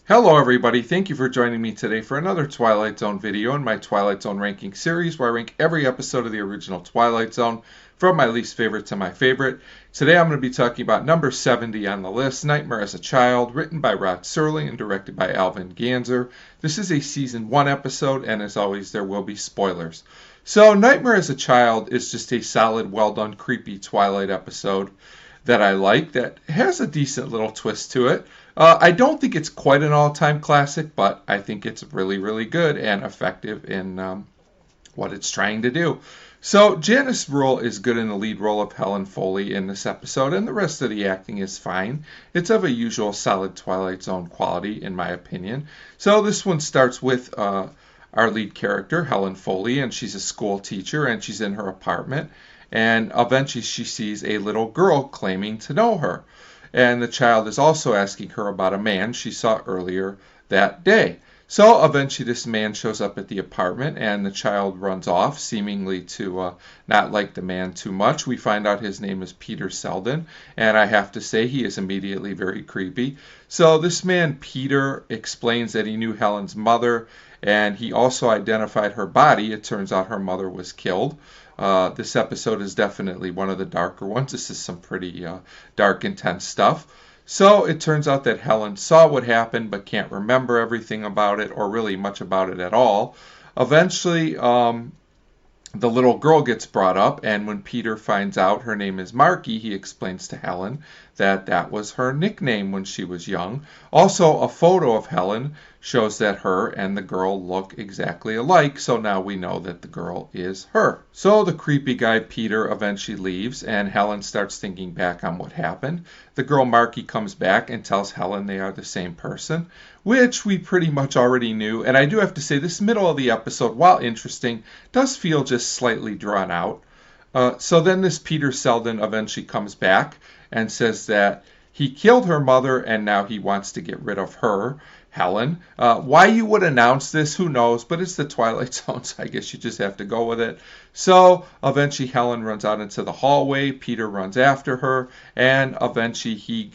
Hello everybody, thank you for joining me today for another Twilight Zone video in my Twilight Zone ranking series where I rank every episode of the original Twilight Zone from my least favorite to my favorite. Today I'm going to be talking about number 70 on the list, Nightmare as a Child, written by Rod Serling and directed by Alvin Ganzer. This is a season 1 episode, and as always there will be spoilers. So Nightmare as a Child is just a solid, well done, creepy Twilight episode that I like, that has a decent little twist to it. I don't think it's quite an all-time classic, but I think it's really, really good and effective in what it's trying to do. So Janice Rule is good in the lead role of Helen Foley in this episode, and the rest of the acting is fine. It's of a usual solid Twilight Zone quality, in my opinion. So this one starts with our lead character, Helen Foley, and she's a school teacher, and she's in her apartment. And eventually she sees a little girl claiming to know her. And the child is also asking her about a man she saw earlier that day. So eventually this man shows up at the apartment, and the child runs off, seemingly to not like the man too much. We find out his name is Peter Selden, and I have to say he is immediately very creepy. So this man, Peter, explains that he knew Helen's mother, and he also identified her body. It turns out her mother was killed. This episode is definitely one of the darker ones. This is some pretty dark, intense stuff. So it turns out that Helen saw what happened but can't remember everything about it or really much about it at all. Eventually, the little girl gets brought up, and when Peter finds out her name is Marky, he explains to Helen that that was her nickname when she was young. Also, a photo of Helen shows that her and the girl look exactly alike, so now we know that the girl is her. So the creepy guy Peter eventually leaves, and Helen starts thinking back on what happened. The girl Marky comes back and tells Helen they are the same person, which we pretty much already knew. And I do have to say, this middle of the episode, while interesting, does feel just slightly drawn out. So then this Peter Selden eventually comes back and says that he killed her mother and now he wants to get rid of her, Helen. Why you would announce this, who knows, but it's the Twilight Zone, so I guess you just have to go with it. So eventually Helen runs out into the hallway, Peter runs after her, and eventually he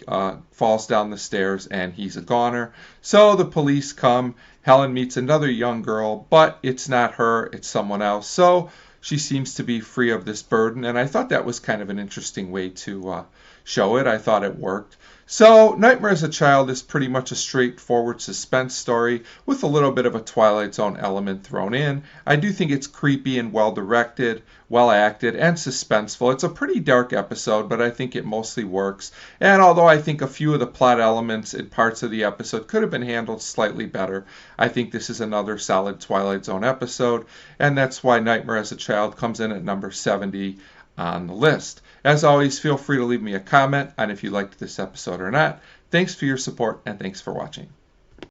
falls down the stairs and he's a goner. So the police come, Helen meets another young girl, but it's not her, it's someone else. So she seems to be free of this burden, and I thought that was kind of an interesting way to show it. I thought it worked. So Nightmare as a Child is pretty much a straightforward suspense story with a little bit of a Twilight Zone element thrown in. I do think it's creepy and well directed, well acted, and suspenseful. It's a pretty dark episode, but I think it mostly works. And although I think a few of the plot elements in parts of the episode could have been handled slightly better, I think this is another solid Twilight Zone episode, and that's why Nightmare as a Child comes in at number 70 on the list. As always, feel free to leave me a comment on if you liked this episode or not. Thanks for your support, and thanks for watching.